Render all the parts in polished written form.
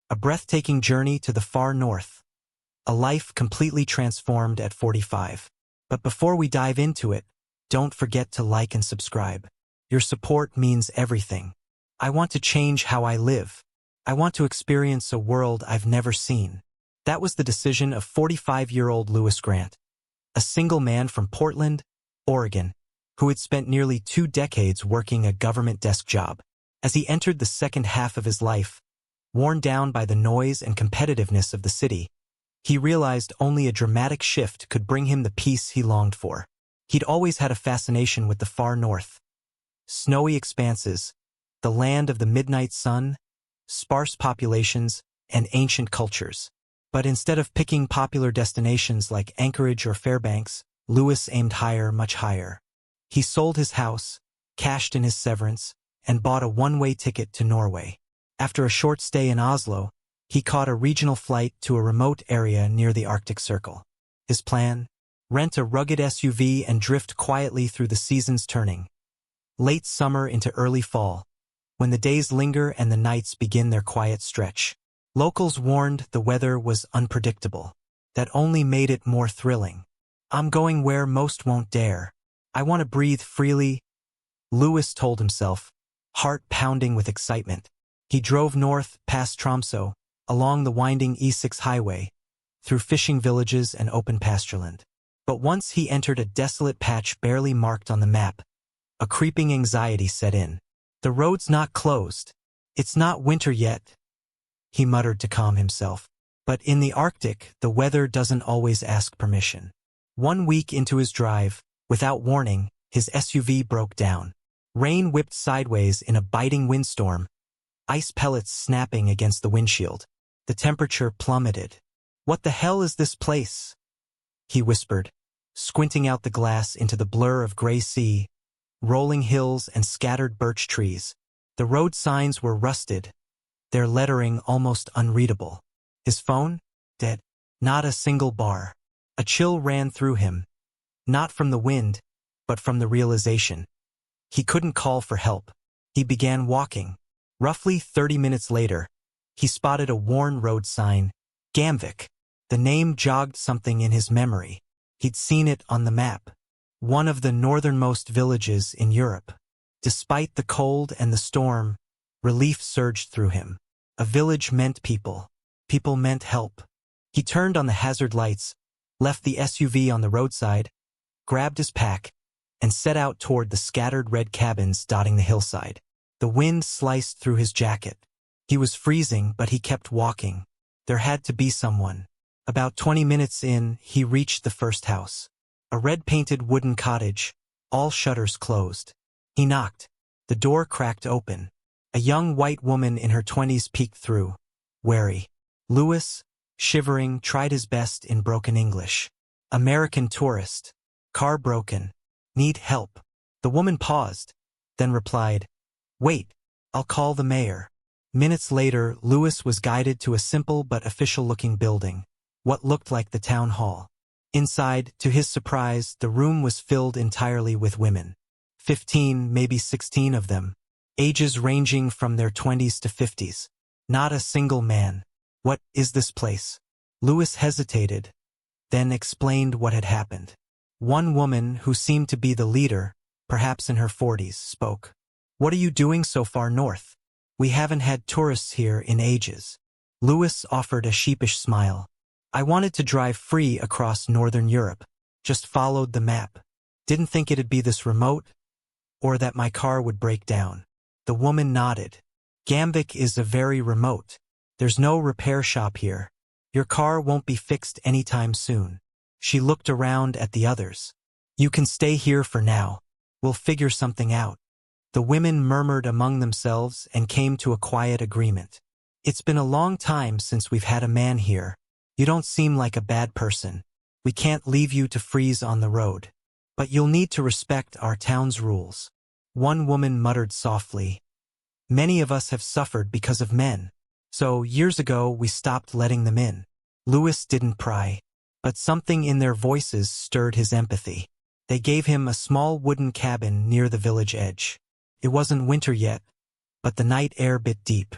A breathtaking journey to the far north. A life completely transformed at 45. But before we dive into it, don't forget to like and subscribe. Your support means everything. I want to change how I live. I want to experience a world I've never seen. That was the decision of 45-year-old Lewis Grant, a single man from Portland, Oregon, who had spent nearly 2 decades working a government desk job. As he entered the second half of his life, worn down by the noise and competitiveness of the city, he realized only a dramatic shift could bring him the peace he longed for. He'd always had a fascination with the far north. Snowy expanses, the land of the midnight sun, sparse populations, and ancient cultures. But instead of picking popular destinations like Anchorage or Fairbanks, Lewis aimed higher, much higher. He sold his house, cashed in his severance, and bought a one-way ticket to Norway. After a short stay in Oslo, he caught a regional flight to a remote area near the Arctic Circle. His plan? Rent a rugged SUV and drift quietly through the seasons turning. Late summer into early fall, when the days linger and the nights begin their quiet stretch. Locals warned the weather was unpredictable. That only made it more thrilling. I'm going where most won't dare. I want to breathe freely, Lewis told himself, heart pounding with excitement. He drove north past Tromsø, along the winding E6 highway, through fishing villages and open pastureland. But once he entered a desolate patch barely marked on the map, a creeping anxiety set in. The road's not closed. It's not winter yet, he muttered to calm himself. But in the Arctic, the weather doesn't always ask permission. 1 week into his drive, without warning, his SUV broke down. Rain whipped sideways in a biting windstorm, ice pellets snapping against the windshield. The temperature plummeted. "What the hell is this place?" he whispered, squinting out the glass into the blur of gray sea, rolling hills and scattered birch trees. The road signs were rusted, their lettering almost unreadable. His phone? Dead. Not a single bar. A chill ran through him, not from the wind, but from the realization. He couldn't call for help. He began walking. Roughly 30 minutes later, he spotted a worn road sign, Gamvik. The name jogged something in his memory. He'd seen it on the map. One of the northernmost villages in Europe. Despite the cold and the storm, relief surged through him. A village meant people. People meant help. He turned on the hazard lights, left the SUV on the roadside, grabbed his pack, and set out toward the scattered red cabins dotting the hillside. The wind sliced through his jacket. He was freezing, but he kept walking. There had to be someone. About 20 minutes in, he reached the first house. A red-painted wooden cottage, all shutters closed. He knocked. The door cracked open. A young white woman in her 20s peeked through, wary. Lewis, shivering, tried his best in broken English. "American tourist. Car broken. Need help." The woman paused, then replied, "Wait, I'll call the mayor." Minutes later, Lewis was guided to a simple but official-looking building, what looked like the town hall. Inside, to his surprise, the room was filled entirely with women. 15, maybe 16 of them, ages ranging from their 20s to 50s. Not a single man. "What is this place?" Lewis hesitated, then explained what had happened. One woman, who seemed to be the leader, perhaps in her 40s, spoke. "What are you doing so far north? We haven't had tourists here in ages." Lewis offered a sheepish smile. "I wanted to drive free across northern Europe. Just followed the map. Didn't think it'd be this remote, or that my car would break down." The woman nodded. "Gamvik is a very remote. There's no repair shop here. Your car won't be fixed anytime soon." She looked around at the others. "You can stay here for now. We'll figure something out." The women murmured among themselves and came to a quiet agreement. "It's been a long time since we've had a man here. You don't seem like a bad person. We can't leave you to freeze on the road. But you'll need to respect our town's rules." One woman muttered softly, "Many of us have suffered because of men. So, years ago, we stopped letting them in." Lewis didn't pry, but something in their voices stirred his empathy. They gave him a small wooden cabin near the village edge. It wasn't winter yet, but the night air bit deep.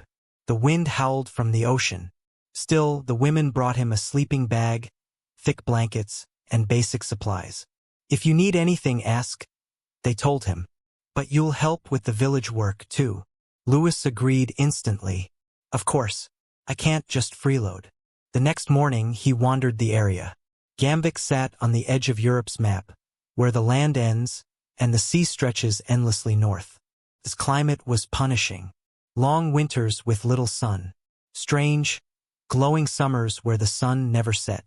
The wind howled from the ocean. Still, the women brought him a sleeping bag, thick blankets, and basic supplies. If you need anything, ask, they told him. But you'll help with the village work, too. Louis agreed instantly. Of course, I can't just freeload. The next morning, he wandered the area. Gamvik sat on the edge of Europe's map, where the land ends and the sea stretches endlessly north. This climate was punishing. Long winters with little sun. Strange, glowing summers where the sun never set.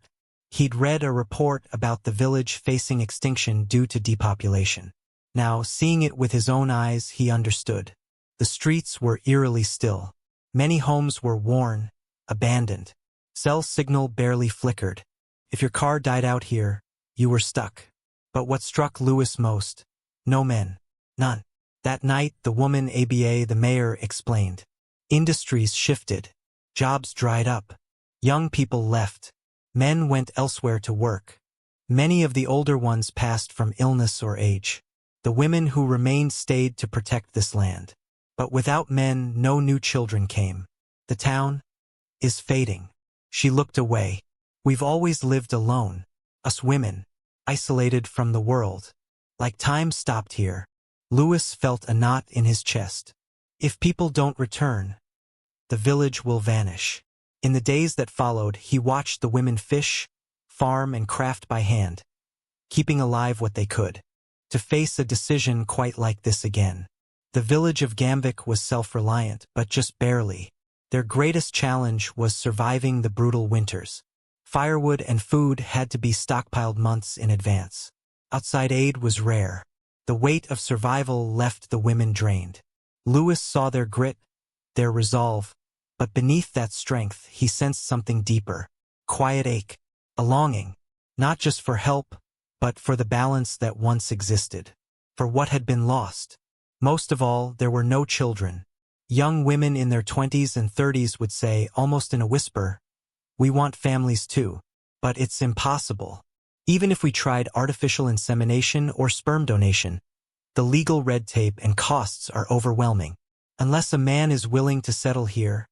He'd read a report about the village facing extinction due to depopulation. Now, seeing it with his own eyes, he understood. The streets were eerily still. Many homes were worn, abandoned. Cell signal barely flickered. If your car died out here, you were stuck. But what struck Louis most? No men. None. That night, the woman ABA, the mayor, explained. Industries shifted. Jobs dried up. Young people left. Men went elsewhere to work. Many of the older ones passed from illness or age. The women who remained stayed to protect this land. But without men, no new children came. The town is fading. She looked away. We've always lived alone. Us women, isolated from the world. Like time stopped here. Louis felt a knot in his chest. If people don't return, the village will vanish. In the days that followed, he watched the women fish, farm, and craft by hand, keeping alive what they could. To face a decision quite like this again. The village of Gamvik was self-reliant, but just barely. Their greatest challenge was surviving the brutal winters. Firewood and food had to be stockpiled months in advance. Outside aid was rare. The weight of survival left the women drained. Louis saw their grit, their resolve, but beneath that strength he sensed something deeper. Quiet ache, a longing, not just for help, but for the balance that once existed. For what had been lost. Most of all, there were no children. Young women in their 20s and 30s would say, almost in a whisper, "We want families too. But it's impossible." Even if we tried artificial insemination or sperm donation, the legal red tape and costs are overwhelming. Unless a man is willing to settle here,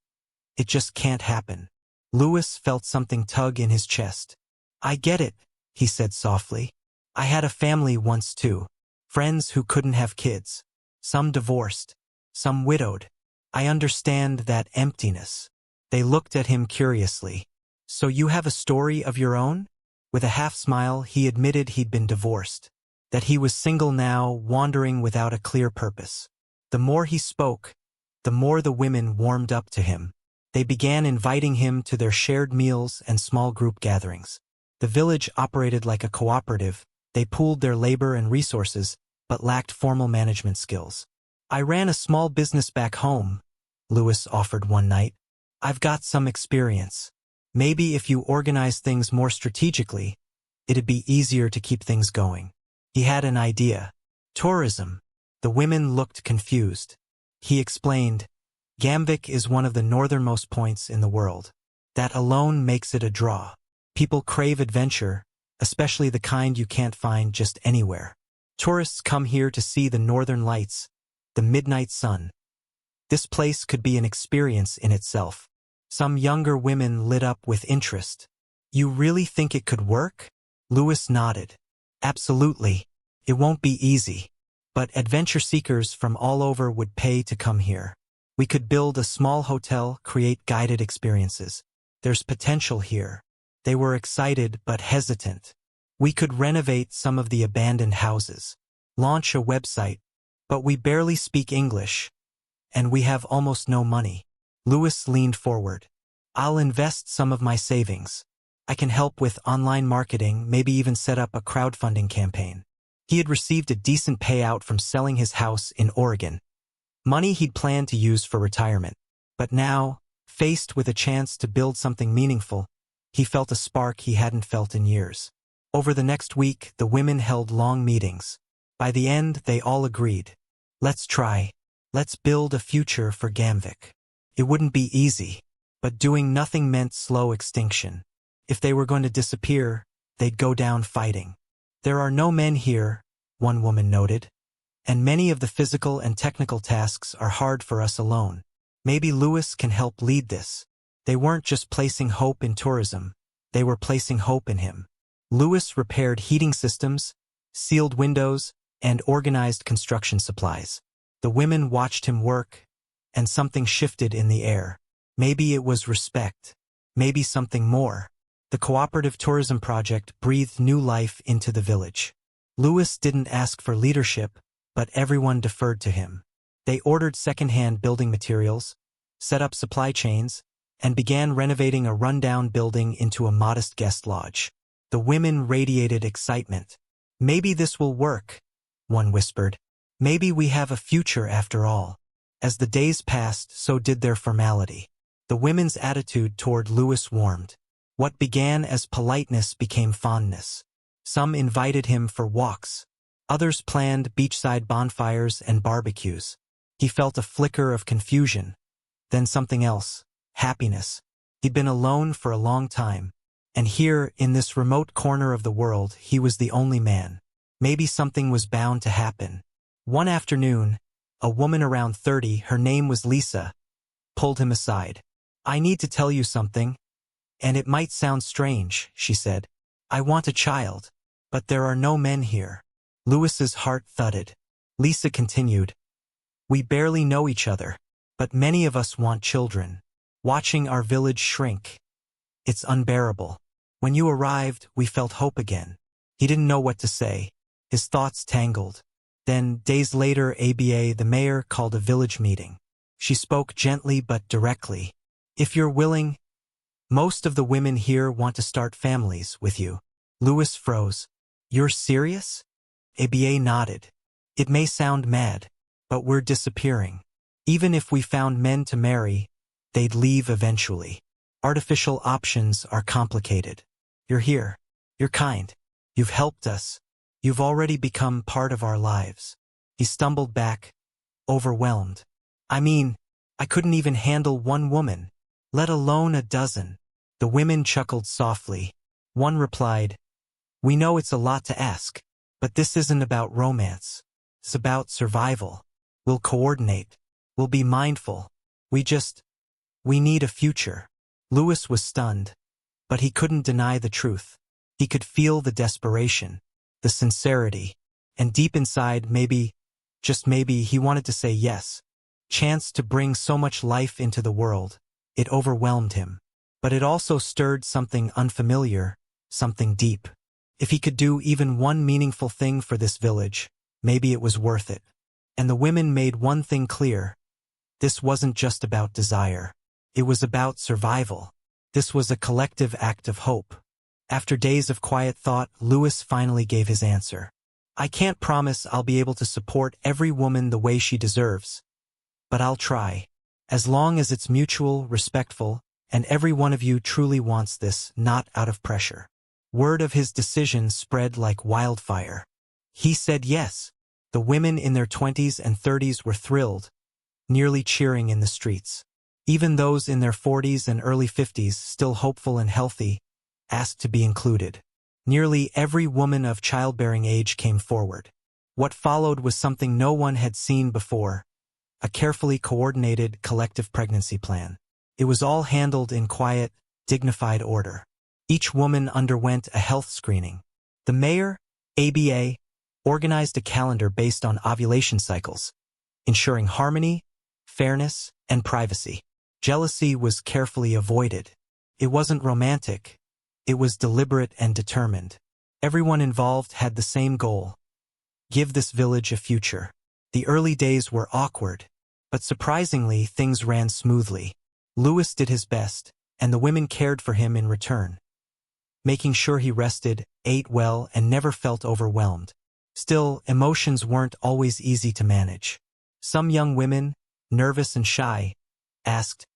it just can't happen. Louis felt something tug in his chest. I get it, he said softly. I had a family once too. Friends who couldn't have kids. Some divorced. Some widowed. I understand that emptiness. They looked at him curiously. So you have a story of your own? With a half smile, he admitted he'd been divorced. That he was single now, wandering without a clear purpose. The more he spoke, the more the women warmed up to him. They began inviting him to their shared meals and small group gatherings. The village operated like a cooperative. They pooled their labor and resources, but lacked formal management skills. I ran a small business back home, Louis offered one night. I've got some experience. Maybe if you organize things more strategically, it'd be easier to keep things going. He had an idea. Tourism. The women looked confused. He explained, Gamvik is one of the northernmost points in the world. That alone makes it a draw. People crave adventure, especially the kind you can't find just anywhere. Tourists come here to see the northern lights, the midnight sun. This place could be an experience in itself. Some younger women lit up with interest. You really think it could work? Louis nodded. Absolutely. It won't be easy. But adventure seekers from all over would pay to come here. We could build a small hotel, create guided experiences. There's potential here. They were excited but hesitant. We could renovate some of the abandoned houses. Launch a website. But we barely speak English. And we have almost no money. Louis leaned forward. I'll invest some of my savings. I can help with online marketing, maybe even set up a crowdfunding campaign. He had received a decent payout from selling his house in Oregon. Money he'd planned to use for retirement. But now, faced with a chance to build something meaningful, he felt a spark he hadn't felt in years. Over the next week, the women held long meetings. By the end, they all agreed. Let's try. Let's build a future for Gamvik. It wouldn't be easy, but doing nothing meant slow extinction. If they were going to disappear, they'd go down fighting. There are no men here, one woman noted, and many of the physical and technical tasks are hard for us alone. Maybe Lewis can help lead this. They weren't just placing hope in tourism. They were placing hope in him. Lewis repaired heating systems, sealed windows, and organized construction supplies. The women watched him work, and something shifted in the air. Maybe it was respect. Maybe something more. The cooperative tourism project breathed new life into the village. Lewis didn't ask for leadership, but everyone deferred to him. They ordered second-hand building materials, set up supply chains, and began renovating a rundown building into a modest guest lodge. The women radiated excitement. "Maybe this will work," one whispered. "Maybe we have a future after all." As the days passed, so did their formality. The women's attitude toward Lewis warmed. What began as politeness became fondness. Some invited him for walks. Others planned beachside bonfires and barbecues. He felt a flicker of confusion, then something else, happiness. He'd been alone for a long time, and here, in this remote corner of the world, he was the only man. Maybe something was bound to happen. One afternoon, a woman around 30, her name was Lisa, pulled him aside. "I need to tell you something, and it might sound strange," she said. "I want a child, but there are no men here." Lewis's heart thudded. Lisa continued, "We barely know each other, but many of us want children. Watching our village shrink. It's unbearable. When you arrived, we felt hope again." He didn't know what to say. His thoughts tangled. Then, days later, ABA, the mayor, called a village meeting. She spoke gently but directly. "If you're willing, most of the women here want to start families with you." Lewis froze. "You're serious?" ABA nodded. "It may sound mad, but we're disappearing. Even if we found men to marry, they'd leave eventually. Artificial options are complicated. You're here. You're kind. You've helped us. You've already become part of our lives." He stumbled back, overwhelmed. "I mean, I couldn't even handle one woman, let alone a dozen." The women chuckled softly. One replied, "We know it's a lot to ask, but this isn't about romance. It's about survival. We'll coordinate. We'll be mindful. We need a future." Lewis was stunned, but he couldn't deny the truth. He could feel the desperation, the sincerity, and deep inside, maybe, just maybe, he wanted to say yes. Chance to bring so much life into the world. It overwhelmed him. But it also stirred something unfamiliar, something deep. If he could do even one meaningful thing for this village, maybe it was worth it. And the women made one thing clear. This wasn't just about desire. It was about survival. This was a collective act of hope. After days of quiet thought, Lewis finally gave his answer. "I can't promise I'll be able to support every woman the way she deserves. But I'll try. As long as it's mutual, respectful, and every one of you truly wants this, not out of pressure." Word of his decision spread like wildfire. He said yes. The women in their 20s and 30s were thrilled, nearly cheering in the streets. Even those in their 40s and early 50s, still hopeful and healthy, asked to be included. Nearly every woman of childbearing age came forward. What followed was something no one had seen before, a carefully coordinated collective pregnancy plan. It was all handled in quiet, dignified order. Each woman underwent a health screening. The mayor, ABA, organized a calendar based on ovulation cycles, ensuring harmony, fairness, and privacy. Jealousy was carefully avoided. It wasn't romantic. It was deliberate and determined. Everyone involved had the same goal: give this village a future. The early days were awkward, but surprisingly, things ran smoothly. Lewis did his best, and the women cared for him in return, making sure he rested, ate well, and never felt overwhelmed. Still, emotions weren't always easy to manage. Some young women, nervous and shy, asked,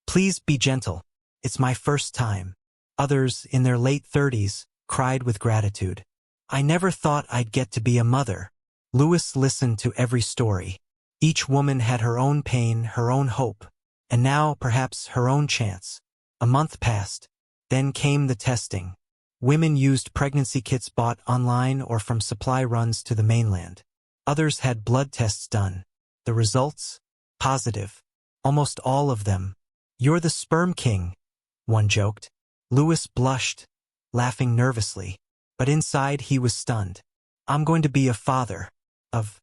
"Please be gentle. It's my first time." Others, in their late 30s, cried with gratitude. "I never thought I'd get to be a mother." Lewis listened to every story. Each woman had her own pain, her own hope, and now, perhaps, her own chance. A month passed. Then came the testing. Women used pregnancy kits bought online or from supply runs to the mainland. Others had blood tests done. The results? Positive. Almost all of them. You're the sperm king, one joked. Louis blushed, laughing nervously, but inside he was stunned. I'm going to be a father of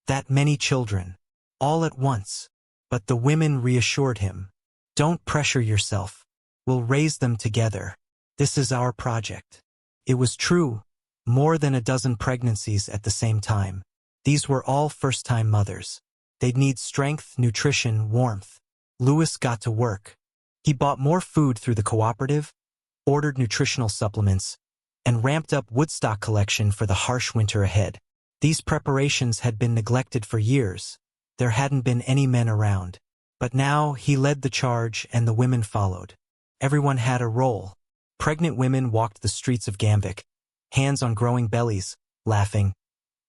that many children, all at once. But the women reassured him. Don't pressure yourself. We'll raise them together. This is our project. It was true, more than a dozen pregnancies at the same time. These were all first-time mothers. They'd need strength, nutrition, warmth. Louis got to work. He bought more food through the cooperative, ordered nutritional supplements, and ramped up Woodstock collection for the harsh winter ahead. These preparations had been neglected for years. There hadn't been any men around. But now he led the charge and the women followed. Everyone had a role. Pregnant women walked the streets of Gamvik, hands on growing bellies, laughing.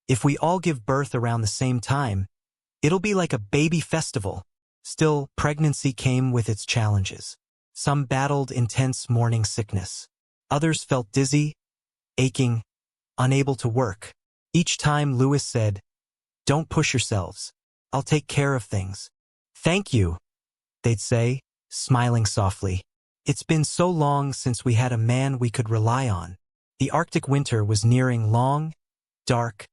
If we all give birth around the same time, it'll be like a baby festival. Still, pregnancy came with its challenges. Some battled intense morning sickness. Others felt dizzy, aching, unable to work. Each time Louis said, "Don't push yourselves. I'll take care of things." "Thank you," they'd say, smiling softly. It's been so long since we had a man we could rely on. The Arctic winter was nearing, long, dark,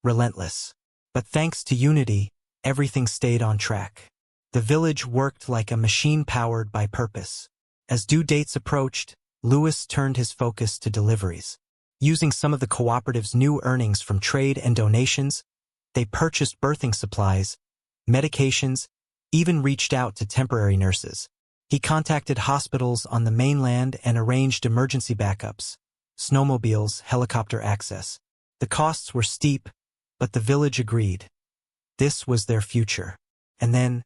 relentless. But thanks to unity, everything stayed on track. The village worked like a machine powered by purpose. As due dates approached, Louis turned his focus to deliveries. Using some of the cooperative's new earnings from trade and donations, they purchased birthing supplies, medications, even reached out to temporary nurses. He contacted hospitals on the mainland and arranged emergency backups, snowmobiles, helicopter access. The costs were steep, but the village agreed. This was their future. And then,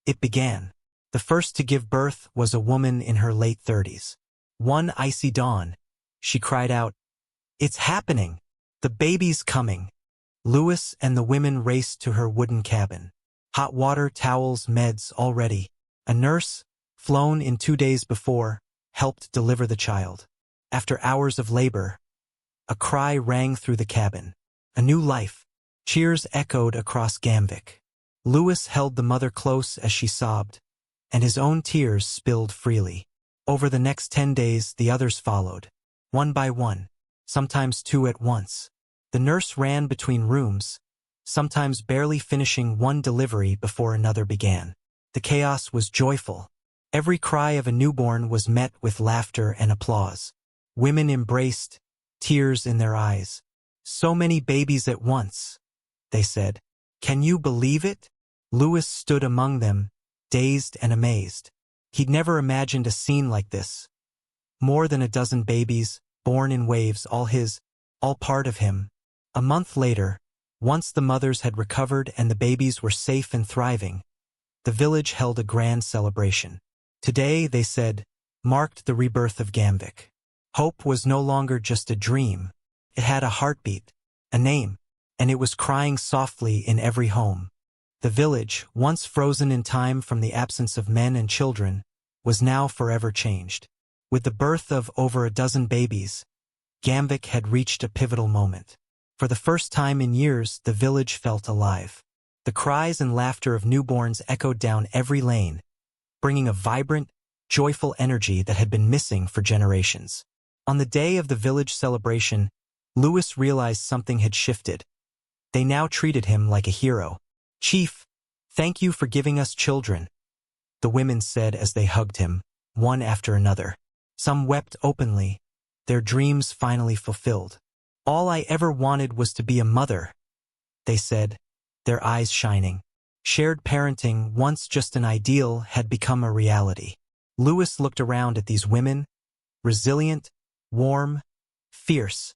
it began. The first to give birth was a woman in her late 30s. One icy dawn, she cried out, "It's happening! The baby's coming!" Louis and the women raced to her wooden cabin. Hot water, towels, meds, all ready. A nurse, flown in 2 days before, helped deliver the child. After hours of labor, a cry rang through the cabin. A new life. Cheers echoed across Gamvik. Louis held the mother close as she sobbed, and his own tears spilled freely. Over the next 10 days, the others followed, one by one, sometimes two at once. The nurse ran between rooms, sometimes barely finishing one delivery before another began. The chaos was joyful. Every cry of a newborn was met with laughter and applause. Women embraced, tears in their eyes. "So many babies at once," they said. "Can you believe it?" Louis stood among them, dazed and amazed. He'd never imagined a scene like this. More than a dozen babies, born in waves, all his, all part of him. A month later, once the mothers had recovered and the babies were safe and thriving, the village held a grand celebration. Today, they said, marked the rebirth of Gamvik. Hope was no longer just a dream. It had a heartbeat, a name, and it was crying softly in every home. The village, once frozen in time from the absence of men and children, was now forever changed. With the birth of over a dozen babies, Gamvik had reached a pivotal moment. For the first time in years, the village felt alive. The cries and laughter of newborns echoed down every lane, bringing a vibrant, joyful energy that had been missing for generations. On the day of the village celebration, Louis realized something had shifted. They now treated him like a hero. "Chief, thank you for giving us children," the women said as they hugged him, one after another. Some wept openly, their dreams finally fulfilled. "All I ever wanted was to be a mother," they said, their eyes shining. Shared parenting, once just an ideal, had become a reality. Louis looked around at these women, resilient, warm, fierce,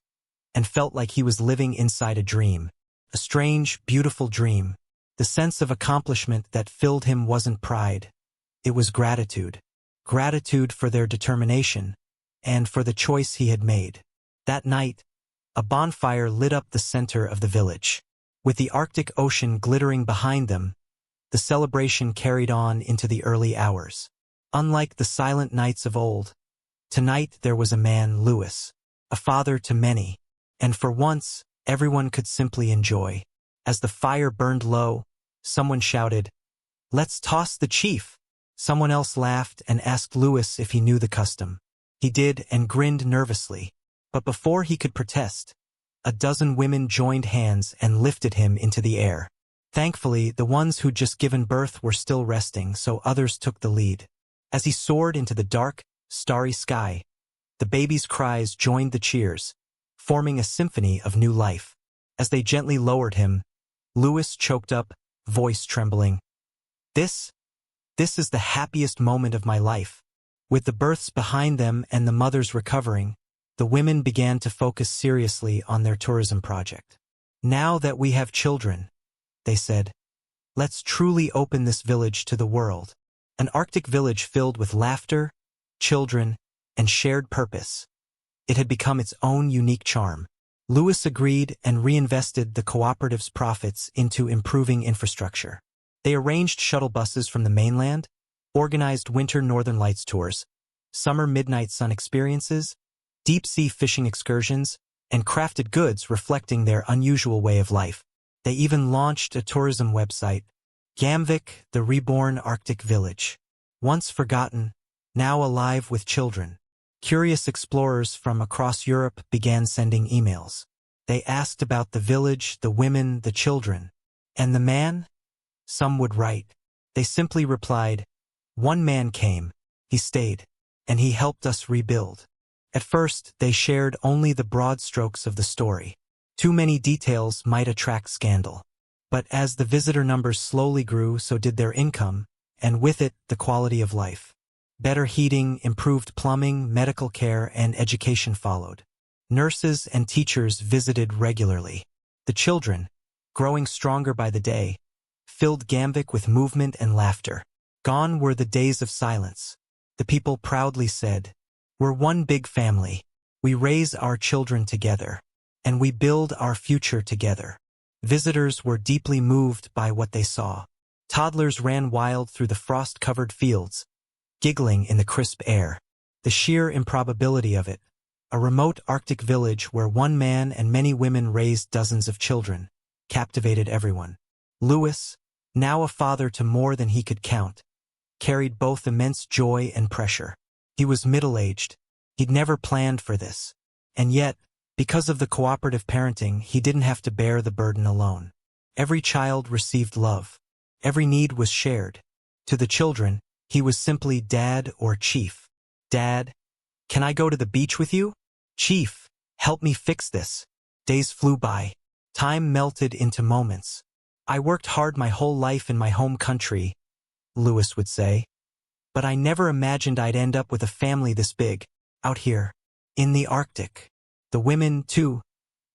and felt like he was living inside a dream. A strange, beautiful dream. The sense of accomplishment that filled him wasn't pride. It was gratitude. Gratitude for their determination, and for the choice he had made. That night, a bonfire lit up the center of the village. With the Arctic Ocean glittering behind them, the celebration carried on into the early hours. Unlike the silent nights of old, tonight there was a man, Louis, a father to many, and for once, everyone could simply enjoy. As the fire burned low, someone shouted, Let's toss the chief. Someone else laughed and asked Louis if he knew the custom. He did and grinned nervously. But before he could protest, a dozen women joined hands and lifted him into the air. Thankfully, the ones who'd just given birth were still resting, so others took the lead. As he soared into the dark, starry sky, the baby's cries joined the cheers, forming a symphony of new life. As they gently lowered him, Louis choked up, voice trembling. This is the happiest moment of my life. With the births behind them and the mothers recovering, the women began to focus seriously on their tourism project. Now that we have children, they said, let's truly open this village to the world. An Arctic village filled with laughter, children, and shared purpose. It had become its own unique charm. Louis agreed and reinvested the cooperative's profits into improving infrastructure. They arranged shuttle buses from the mainland, organized winter Northern Lights tours, summer midnight sun experiences, deep-sea fishing excursions, and crafted goods reflecting their unusual way of life. They even launched a tourism website, Gamvik, the Reborn Arctic Village. Once forgotten, now alive with children. Curious explorers from across Europe began sending emails. They asked about the village, the women, the children. And the man? Some would write. They simply replied, one man came, he stayed, and he helped us rebuild. At first, they shared only the broad strokes of the story. Too many details might attract scandal. But as the visitor numbers slowly grew, so did their income, and with it, the quality of life. Better heating, improved plumbing, medical care, and education followed. Nurses and teachers visited regularly. The children, growing stronger by the day, filled Gamvik with movement and laughter. Gone were the days of silence. The people proudly said, we're one big family. We raise our children together, and we build our future together. Visitors were deeply moved by what they saw. Toddlers ran wild through the frost-covered fields, giggling in the crisp air. The sheer improbability of it, a remote Arctic village where one man and many women raised dozens of children, captivated everyone. Louis, now a father to more than he could count, carried both immense joy and pressure. He was middle-aged. He'd never planned for this. And yet, because of the cooperative parenting, he didn't have to bear the burden alone. Every child received love. Every need was shared. To the children, he was simply Dad or Chief. Dad, can I go to the beach with you? Chief, help me fix this. Days flew by. Time melted into moments. I worked hard my whole life in my home country, Louis would say. But I never imagined I'd end up with a family this big, out here, in the Arctic. The women, too,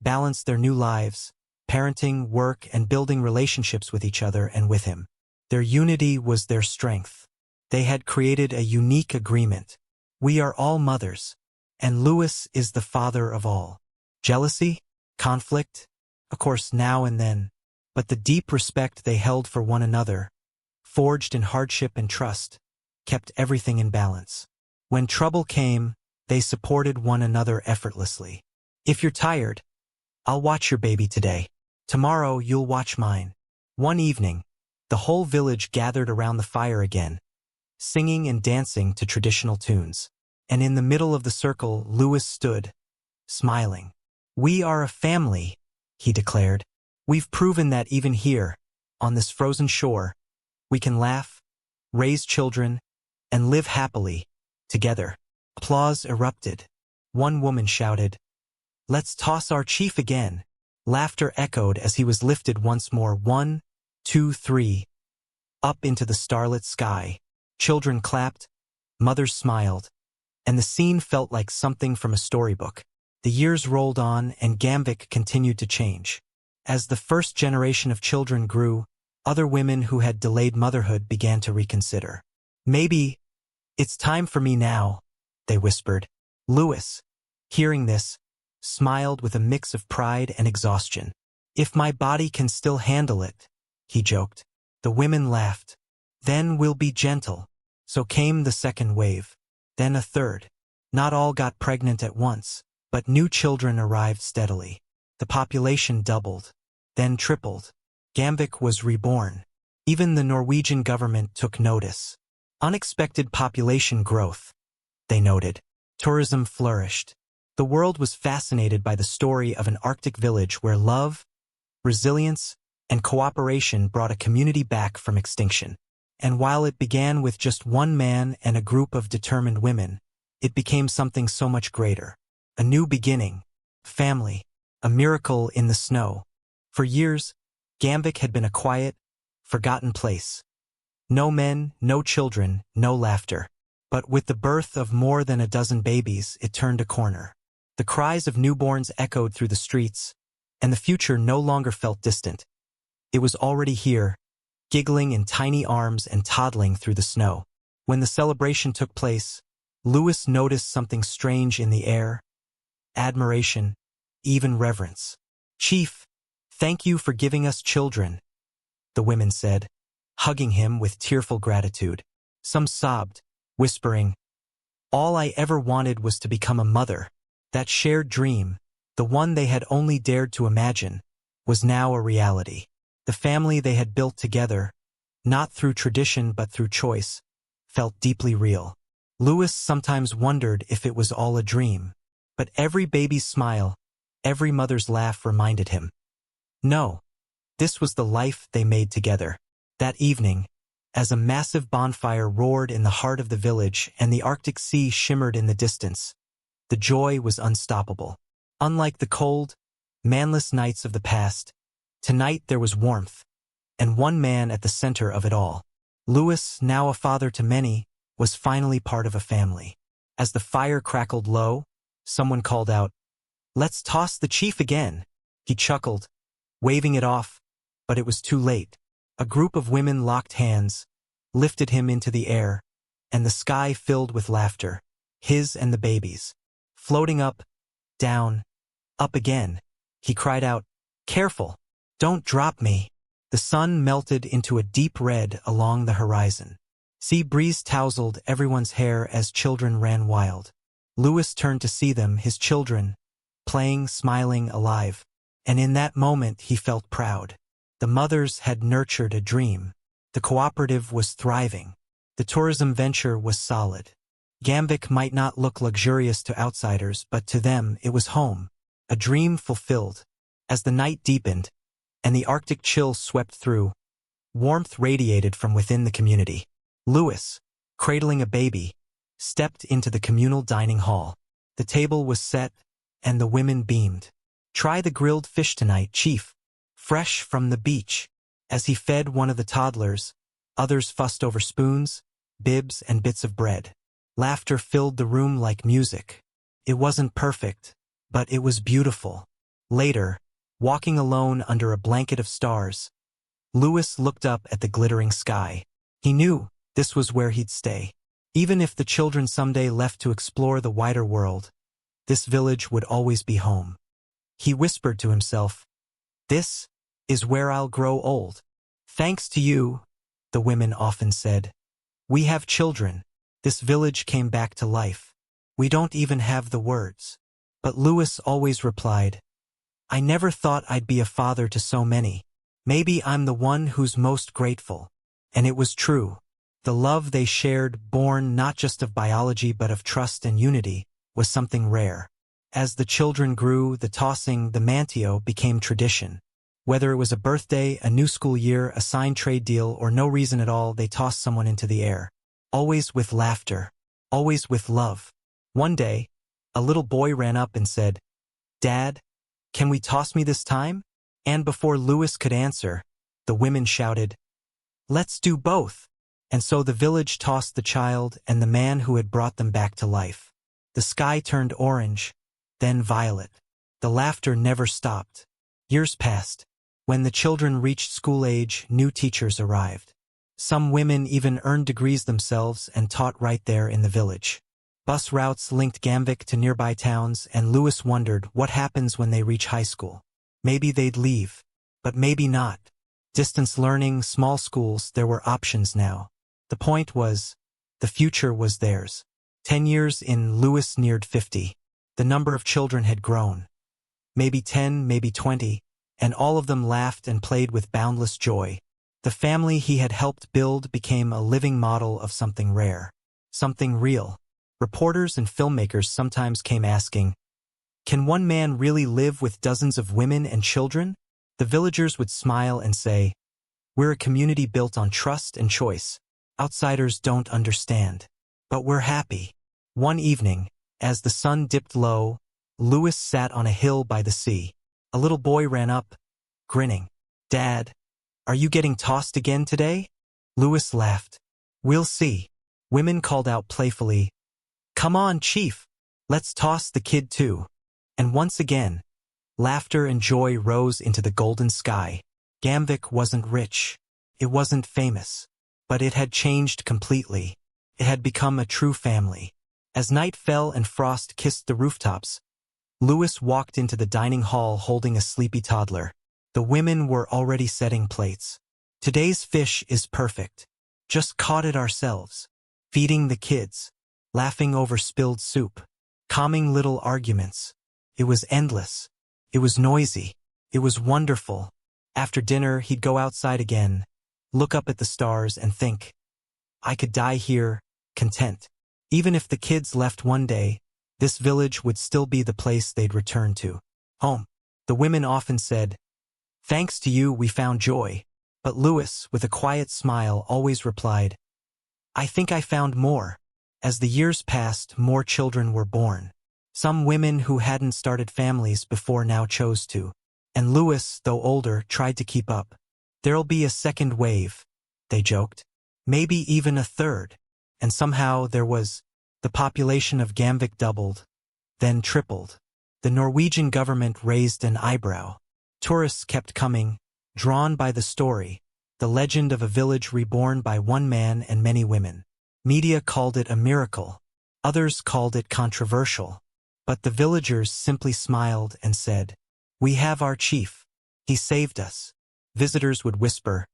balanced their new lives, parenting, work, and building relationships with each other and with him. Their unity was their strength. They had created a unique agreement. We are all mothers, and Louis is the father of all. Jealousy? Conflict? Of course, now and then. But the deep respect they held for one another, forged in hardship and trust, kept everything in balance. When trouble came, they supported one another effortlessly. If you're tired, I'll watch your baby today. Tomorrow you'll watch mine. One evening, the whole village gathered around the fire again, singing and dancing to traditional tunes. And in the middle of the circle, Louis stood, smiling. We are a family, he declared. We've proven that even here, on this frozen shore, we can laugh, raise children, and live happily, together. Applause erupted. One woman shouted, let's toss our chief again. Laughter echoed as he was lifted once more. 1, 2, 3. Up into the starlit sky. Children clapped, mothers smiled, and the scene felt like something from a storybook. The years rolled on and Gamvik continued to change. As the first generation of children grew, other women who had delayed motherhood began to reconsider. Maybe it's time for me now, they whispered. Louis, hearing this, smiled with a mix of pride and exhaustion. If my body can still handle it, he joked. The women laughed. Then we'll be gentle. So came the second wave. Then a third. Not all got pregnant at once, but new children arrived steadily. The population doubled, then tripled. Gamvik was reborn. Even the Norwegian government took notice. Unexpected population growth, they noted. Tourism flourished. The world was fascinated by the story of an Arctic village where love, resilience, and cooperation brought a community back from extinction. And while it began with just one man and a group of determined women, it became something so much greater. A new beginning, family, a miracle in the snow. For years, Gamvik had been a quiet, forgotten place. No men, no children, no laughter. But with the birth of more than a dozen babies, it turned a corner. The cries of newborns echoed through the streets, and the future no longer felt distant. It was already here, giggling in tiny arms and toddling through the snow. When the celebration took place, Lewis noticed something strange in the air. Admiration, even reverence. "Chief, thank you for giving us children," the women said, hugging him with tearful gratitude. Some sobbed, whispering, "All I ever wanted was to become a mother." That shared dream, the one they had only dared to imagine, was now a reality. The family they had built together, not through tradition but through choice, felt deeply real. Lewis sometimes wondered if it was all a dream, but every baby's smile, every mother's laugh reminded him. No, this was the life they made together. That evening, as a massive bonfire roared in the heart of the village and the Arctic Sea shimmered in the distance, the joy was unstoppable. Unlike the cold, manless nights of the past, tonight there was warmth, and one man at the center of it all. Lewis, now a father to many, was finally part of a family. As the fire crackled low, someone called out, "Let's toss the chief again." He chuckled, waving it off, but it was too late. A group of women locked hands, lifted him into the air, and the sky filled with laughter, his and the baby's. Floating up, down, up again, he cried out, "Careful, don't drop me." The sun melted into a deep red along the horizon. Sea breeze tousled everyone's hair as children ran wild. Lewis turned to see them, his children, playing, smiling, alive. And in that moment he felt proud. The mothers had nurtured a dream. The cooperative was thriving. The tourism venture was solid. Gamvik might not look luxurious to outsiders, but to them it was home, a dream fulfilled. As the night deepened, and the Arctic chill swept through, warmth radiated from within the community. Lewis, cradling a baby, stepped into the communal dining hall. The table was set, and the women beamed. "Try the grilled fish tonight, Chief, fresh from the beach." As he fed one of the toddlers, others fussed over spoons, bibs, and bits of bread. Laughter filled the room like music. It wasn't perfect, but it was beautiful. Later, walking alone under a blanket of stars, Lewis looked up at the glittering sky. He knew this was where he'd stay. Even if the children someday left to explore the wider world, this village would always be home. He whispered to himself, "This is where I'll grow old." "Thanks to you," the women often said. "We have children. This village came back to life. We don't even have the words." But Lewis always replied, "I never thought I'd be a father to so many. Maybe I'm the one who's most grateful." And it was true. The love they shared, born not just of biology but of trust and unity, was something rare. As the children grew, the tossing, the mantio, became tradition. Whether it was a birthday, a new school year, a signed trade deal, or no reason at all, they tossed someone into the air. Always with laughter. Always with love. One day, a little boy ran up and said, "Dad, can we toss me this time?" And before Lewis could answer, the women shouted, "Let's do both." And so the village tossed the child and the man who had brought them back to life. The sky turned orange, then violet. The laughter never stopped. Years passed. When the children reached school age, new teachers arrived. Some women even earned degrees themselves and taught right there in the village. Bus routes linked Gamvik to nearby towns, and Lewis wondered what happens when they reach high school. Maybe they'd leave, but maybe not. Distance learning, small schools, there were options now. The point was, the future was theirs. 10 years in, Lewis neared 50. The number of children had grown. Maybe 10, maybe 20, and all of them laughed and played with boundless joy. The family he had helped build became a living model of something rare, something real. Reporters and filmmakers sometimes came asking, "Can one man really live with dozens of women and children?" The villagers would smile and say, "We're a community built on trust and choice. Outsiders don't understand. But we're happy." One evening, as the sun dipped low, Louis sat on a hill by the sea. A little boy ran up, grinning. "Dad, are you getting tossed again today?" Louis laughed. "We'll see." Women called out playfully, "Come on, Chief, let's toss the kid too." And once again, laughter and joy rose into the golden sky. Gamvik wasn't rich. It wasn't famous. But it had changed completely. It had become a true family. As night fell and frost kissed the rooftops, Louis walked into the dining hall holding a sleepy toddler. The women were already setting plates. "Today's fish is perfect. Just caught it ourselves." Feeding the kids, laughing over spilled soup, calming little arguments. It was endless. It was noisy. It was wonderful. After dinner, he'd go outside again, look up at the stars and think, "I could die here, content." Even if the kids left one day, this village would still be the place they'd return to. Home. The women often said, "Thanks to you, we found joy." But Louis, with a quiet smile, always replied, "I think I found more." As the years passed, more children were born. Some women who hadn't started families before now chose to. And Louis, though older, tried to keep up. "There'll be a second wave," they joked. "Maybe even a third." And somehow there was. The population of Gamvik doubled, then tripled. The Norwegian government raised an eyebrow. Tourists kept coming, drawn by the story, the legend of a village reborn by one man and many women. Media called it a miracle. Others called it controversial. But the villagers simply smiled and said, "We have our chief. He saved us." Visitors would whisper,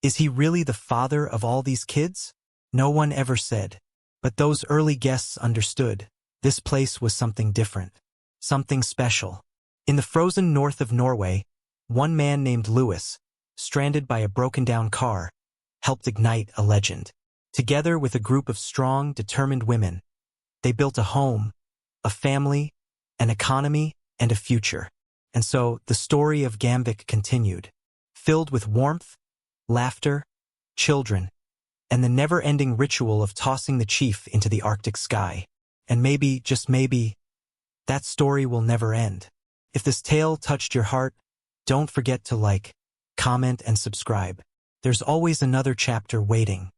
"Is he really the father of all these kids?" No one ever said. But those early guests understood. This place was something different. Something special. In the frozen north of Norway, one man named Louis, stranded by a broken-down car, helped ignite a legend. Together with a group of strong, determined women, they built a home, a family, an economy, and a future. And so the story of Gamvik continued, filled with warmth, laughter, children, and the never-ending ritual of tossing the chief into the Arctic sky. And maybe, just maybe, that story will never end. If this tale touched your heart, don't forget to like, comment, and subscribe. There's always another chapter waiting.